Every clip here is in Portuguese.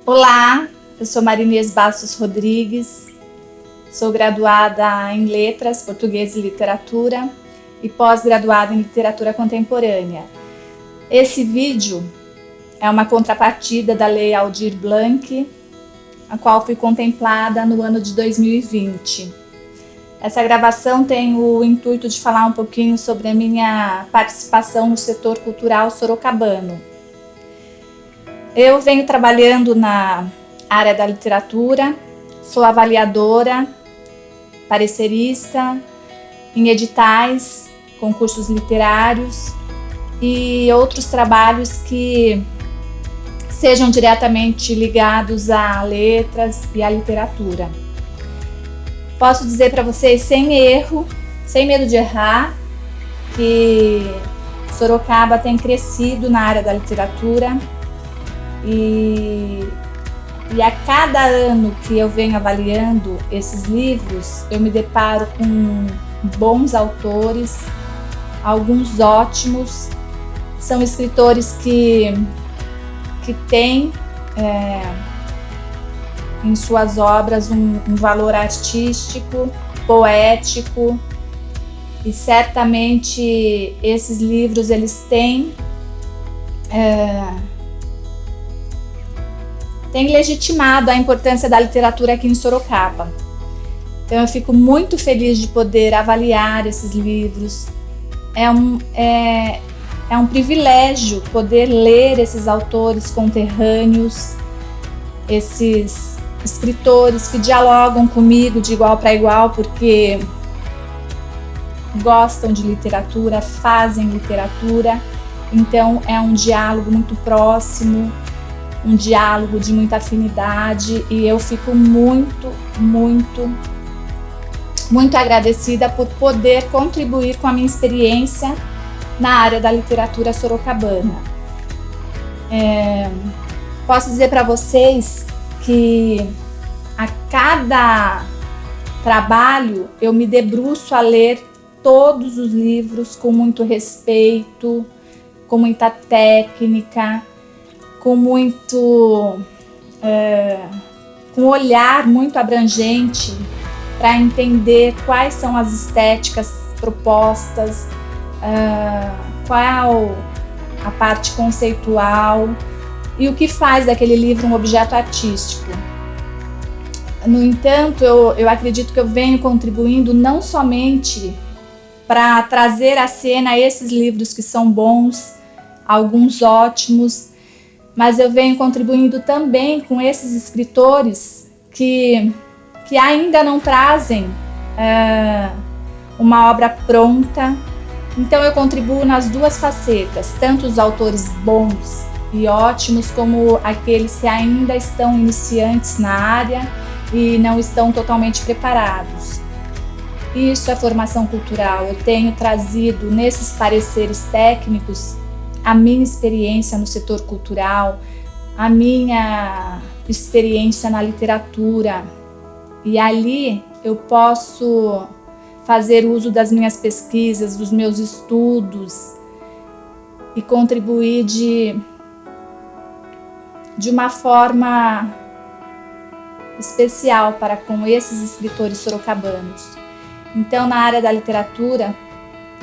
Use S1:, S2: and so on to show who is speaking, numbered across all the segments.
S1: Olá, eu sou Marinês Bastos Rodrigues, sou graduada em Letras, Português e Literatura e pós-graduada em Literatura Contemporânea. Esse vídeo é uma contrapartida da Lei Aldir Blanc, a qual fui contemplada no ano de 2020. Essa gravação tem o intuito de falar um pouquinho sobre a minha participação no setor cultural sorocabano. Eu venho trabalhando na área da literatura, sou avaliadora, parecerista, em editais, concursos literários e outros trabalhos que sejam diretamente ligados a letras e à literatura. Posso dizer para vocês sem erro, sem medo de errar, que Sorocaba tem crescido na área da literatura e a cada ano que eu venho avaliando esses livros, eu me deparo com bons autores, alguns ótimos, são escritores que têm em suas obras um valor artístico, poético, e certamente esses livros eles têm legitimado a importância da literatura aqui em Sorocaba. Então eu fico muito feliz de poder avaliar esses livros. É um privilégio poder ler esses autores conterrâneos, esses escritores que dialogam comigo de igual para igual, porque gostam de literatura, fazem literatura. Então é um diálogo muito próximo, um diálogo de muita afinidade, e eu fico muito agradecida por poder contribuir com a minha experiência na área da literatura sorocabana. Posso dizer para vocês que a cada trabalho eu me debruço a ler todos os livros com muito respeito, com muita técnica, com muito com um olhar muito abrangente para entender quais são as estéticas propostas, qual a parte conceitual e o que faz daquele livro um objeto artístico. No entanto, eu acredito que eu venho contribuindo não somente para trazer à cena esses livros que são bons, alguns ótimos, mas eu venho contribuindo também com esses escritores que ainda não trazem uma obra pronta. Então eu contribuo nas duas facetas, tanto os autores bons e ótimos, como aqueles que ainda estão iniciantes na área e não estão totalmente preparados. Isso é formação cultural. Eu tenho trazido nesses pareceres técnicos a minha experiência no setor cultural, a minha experiência na literatura, e ali eu posso fazer uso das minhas pesquisas, dos meus estudos e contribuir de uma forma especial para com esses escritores sorocabanos. Então, na área da literatura,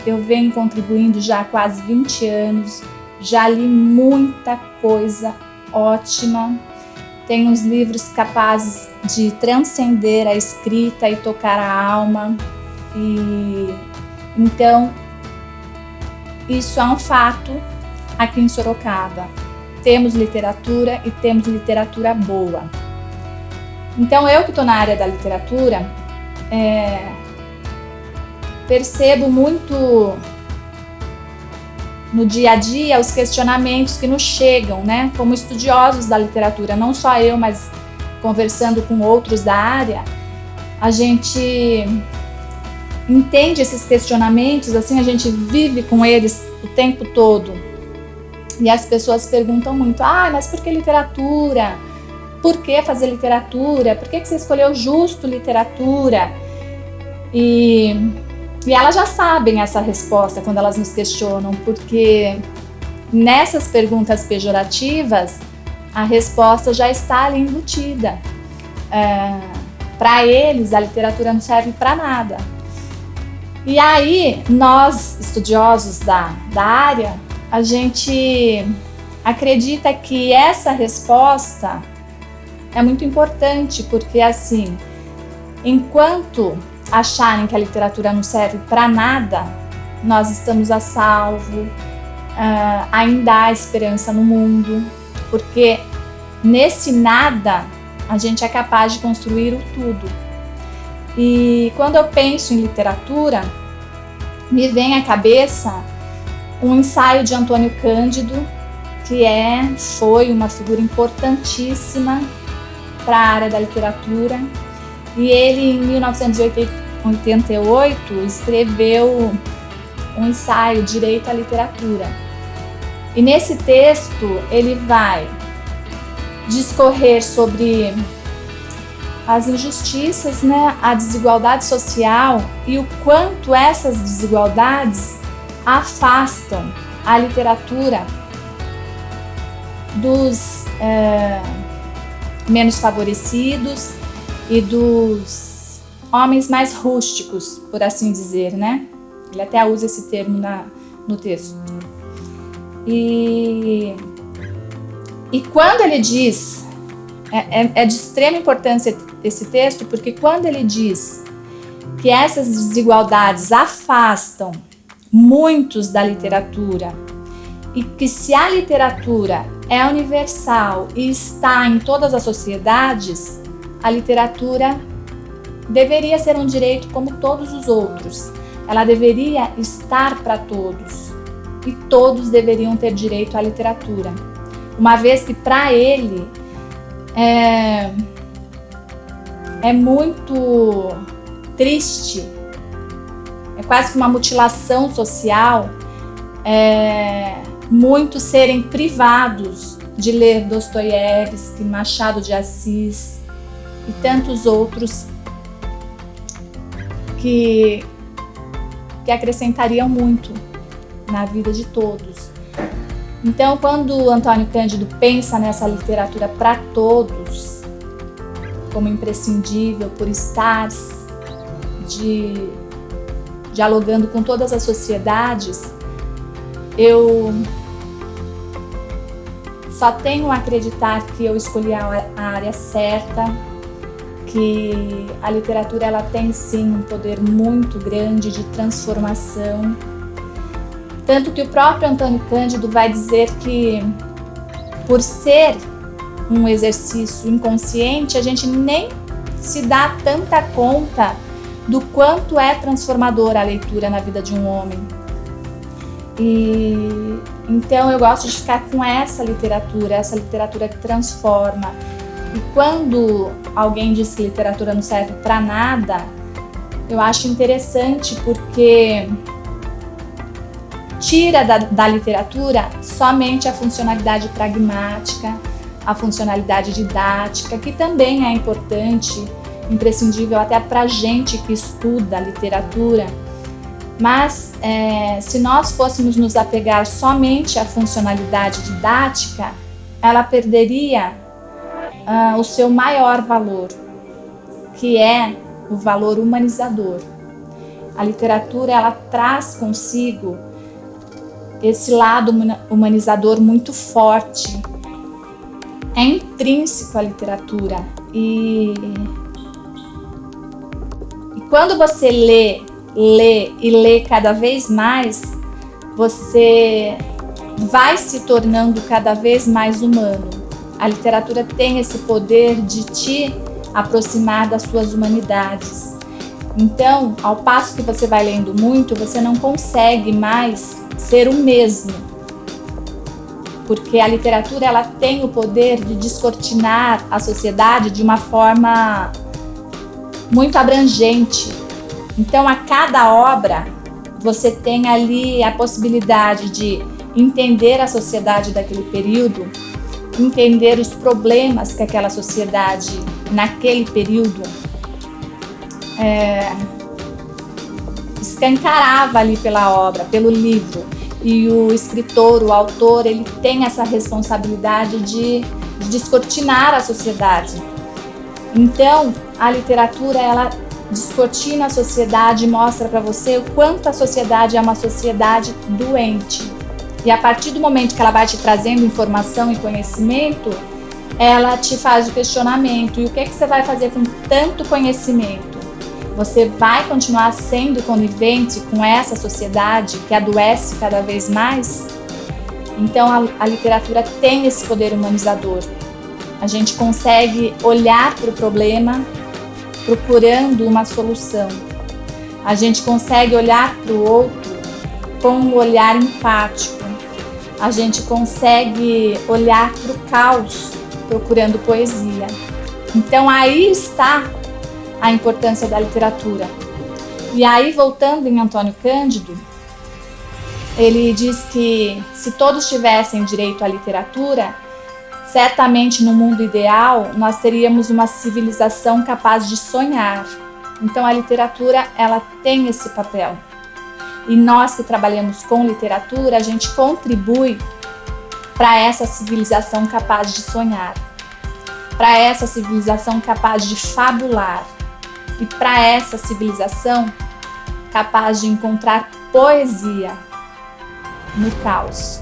S1: eu venho contribuindo já há quase 20 anos, já li muita coisa ótima, tenho uns livros capazes de transcender a escrita e tocar a alma, e então isso é um fato aqui em Sorocaba. Temos literatura e temos literatura boa. Então eu que estou na área da literatura, percebo muito no dia a dia os questionamentos que nos chegam, né? Como estudiosos da literatura, não só eu, mas conversando com outros da área, a gente entende esses questionamentos, assim, a gente vive com eles o tempo todo. E as pessoas perguntam muito: mas por que literatura? Por que fazer literatura? Por que você escolheu justo literatura? E elas já sabem essa resposta quando elas nos questionam, porque nessas perguntas pejorativas a resposta já está ali embutida. Para eles, a literatura não serve para nada. E aí, nós, estudiosos da área, a gente acredita que essa resposta é muito importante, porque assim, enquanto acharem que a literatura não serve para nada, nós estamos a salvo, ainda há esperança no mundo, porque nesse nada a gente é capaz de construir o tudo. E quando eu penso em literatura, me vem à cabeça um ensaio de Antônio Cândido, que foi uma figura importantíssima para a área da literatura. E ele, em 1988, escreveu um ensaio, Direito à Literatura. E nesse texto ele vai discorrer sobre as injustiças, né, a desigualdade social e o quanto essas desigualdades afastam a literatura dos menos favorecidos e dos homens mais rústicos, por assim dizer, né? Ele até usa esse termo no texto. E quando ele diz, é de extrema importância esse texto, porque quando ele diz que essas desigualdades afastam muitos da literatura e que se a literatura é universal e está em todas as sociedades, a literatura deveria ser um direito como todos os outros. Ela deveria estar para todos e todos deveriam ter direito à literatura. Uma vez que para ele é muito triste, é quase que uma mutilação social, muitos serem privados de ler Dostoiévski, Machado de Assis e tantos outros que acrescentariam muito na vida de todos. Então, quando Antônio Cândido pensa nessa literatura para todos, como imprescindível por estar dialogando com todas as sociedades, eu só tenho a acreditar que eu escolhi a área certa, que a literatura ela tem sim um poder muito grande de transformação. Tanto que o próprio Antônio Cândido vai dizer que, por ser um exercício inconsciente, a gente nem se dá tanta conta do quanto é transformadora a leitura na vida de um homem. E então eu gosto de ficar com essa literatura que transforma. E quando alguém diz que literatura não serve para nada, eu acho interessante, porque tira da literatura somente a funcionalidade pragmática, a funcionalidade didática, que também é importante, imprescindível até para a gente que estuda literatura. Mas se nós fôssemos nos apegar somente à funcionalidade didática, ela perderia o seu maior valor, que é o valor humanizador. A literatura ela traz consigo esse lado humanizador muito forte. É intrínseco à literatura. E quando você lê cada vez mais, você vai se tornando cada vez mais humano. A literatura tem esse poder de te aproximar das suas humanidades. Então, ao passo que você vai lendo muito, você não consegue mais ser o mesmo, porque a literatura ela tem o poder de descortinar a sociedade de uma forma muito abrangente. Então, a cada obra, você tem ali a possibilidade de entender a sociedade daquele período, entender os problemas que aquela sociedade, naquele período, escancarava ali pela obra, pelo livro. E o escritor, o autor, ele tem essa responsabilidade de de descortinar a sociedade. Então, a literatura, ela descortina a sociedade e mostra para você o quanto a sociedade é uma sociedade doente. E a partir do momento que ela vai te trazendo informação e conhecimento, ela te faz o questionamento. E o que você vai fazer com tanto conhecimento? Você vai continuar sendo conivente com essa sociedade que adoece cada vez mais? Então a literatura tem esse poder humanizador. A gente consegue olhar para o problema procurando uma solução. A gente consegue olhar para o outro com um olhar empático. A gente consegue olhar para o caos procurando poesia. Então aí está a importância da literatura. E aí, voltando em Antônio Cândido, ele diz que se todos tivessem direito à literatura, certamente no mundo ideal nós teríamos uma civilização capaz de sonhar. Então a literatura, ela tem esse papel. E nós que trabalhamos com literatura, a gente contribui para essa civilização capaz de sonhar, para essa civilização capaz de fabular e para essa civilização capaz de encontrar poesia no caos.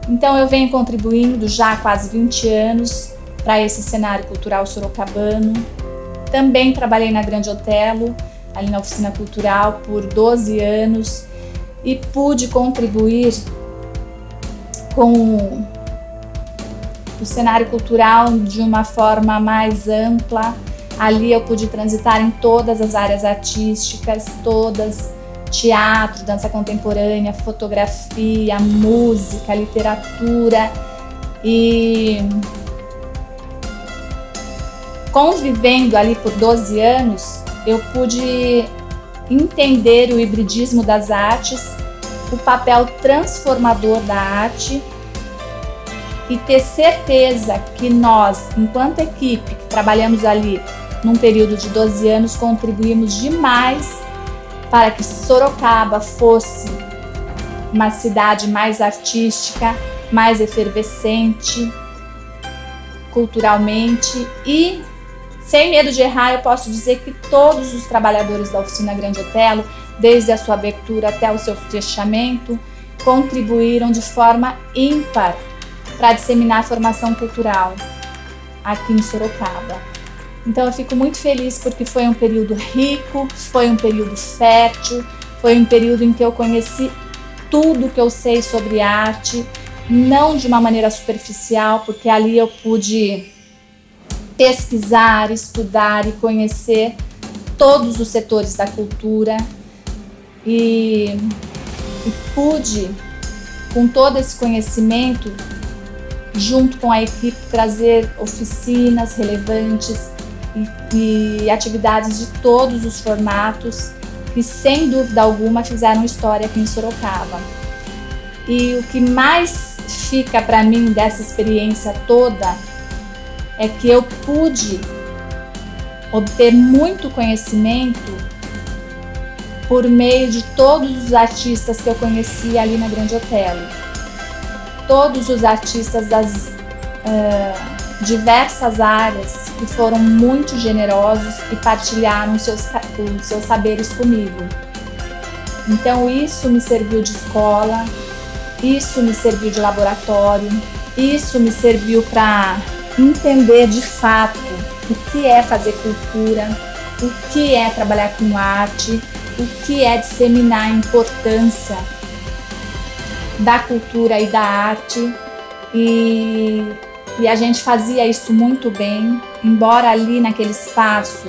S1: Então eu venho contribuindo já há quase 20 anos para esse cenário cultural sorocabano. Também trabalhei na Grande Otelo, ali na oficina cultural, por 12 anos e pude contribuir com o cenário cultural de uma forma mais ampla. Ali eu pude transitar em todas as áreas artísticas, todas: teatro, dança contemporânea, fotografia, música, literatura. E convivendo ali por 12 anos, eu pude entender o hibridismo das artes, o papel transformador da arte e ter certeza que nós, enquanto equipe que trabalhamos ali num período de 12 anos, contribuímos demais para que Sorocaba fosse uma cidade mais artística, mais efervescente culturalmente. E sem medo de errar, eu posso dizer que todos os trabalhadores da Oficina Grande Otelo, desde a sua abertura até o seu fechamento, contribuíram de forma ímpar para disseminar a formação cultural aqui em Sorocaba. Então eu fico muito feliz porque foi um período rico, foi um período fértil, foi um período em que eu conheci tudo que eu sei sobre arte, não de uma maneira superficial, porque ali eu pude pesquisar, estudar e conhecer todos os setores da cultura e pude, com todo esse conhecimento, junto com a equipe, trazer oficinas relevantes e atividades de todos os formatos que, sem dúvida alguma, fizeram história aqui em Sorocaba. E o que mais fica para mim dessa experiência toda é que eu pude obter muito conhecimento por meio de todos os artistas que eu conheci ali na Grande Otelo. Todos os artistas das diversas áreas que foram muito generosos e partilharam os seus saberes comigo. Então isso me serviu de escola, isso me serviu de laboratório, isso me serviu para entender de fato o que é fazer cultura, o que é trabalhar com arte, o que é disseminar a importância da cultura e da arte. E a gente fazia isso muito bem, embora ali naquele espaço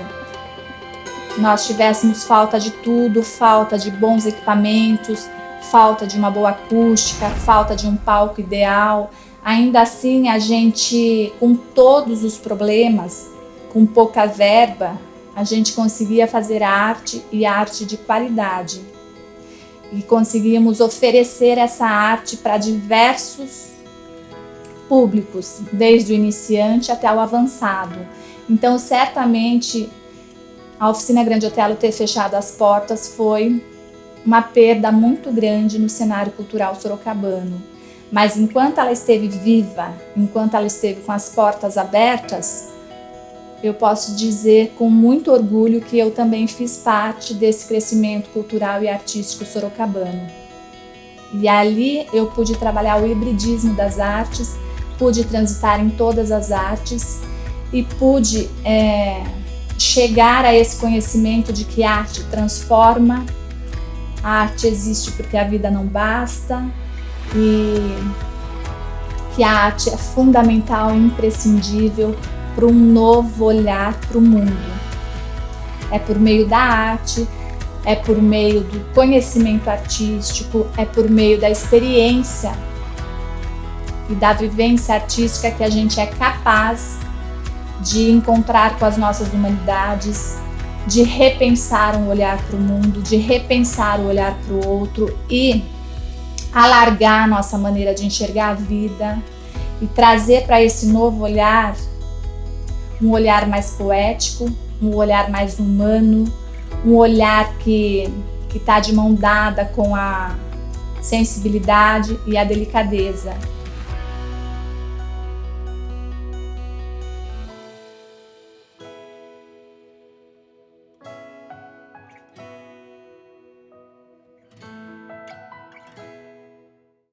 S1: nós tivéssemos falta de tudo, falta de bons equipamentos, falta de uma boa acústica, falta de um palco ideal. Ainda assim, a gente, com todos os problemas, com pouca verba, a gente conseguia fazer arte e arte de qualidade. E conseguíamos oferecer essa arte para diversos públicos, desde o iniciante até o avançado. Então, certamente, a Oficina Grande Otelo ter fechado as portas foi uma perda muito grande no cenário cultural sorocabano. Mas enquanto ela esteve viva, enquanto ela esteve com as portas abertas, eu posso dizer com muito orgulho que eu também fiz parte desse crescimento cultural e artístico sorocabano. E ali eu pude trabalhar o hibridismo das artes, pude transitar em todas as artes e pude chegar a esse conhecimento de que a arte transforma, a arte existe porque a vida não basta e que a arte é fundamental e imprescindível para um novo olhar para o mundo. É por meio da arte, é por meio do conhecimento artístico, é por meio da experiência e da vivência artística que a gente é capaz de encontrar com as nossas humanidades, de repensar um olhar para o mundo, de repensar o olhar para o outro e alargar a nossa maneira de enxergar a vida e trazer para esse novo olhar um olhar mais poético, um olhar mais humano, um olhar que está de mão dada com a sensibilidade e a delicadeza.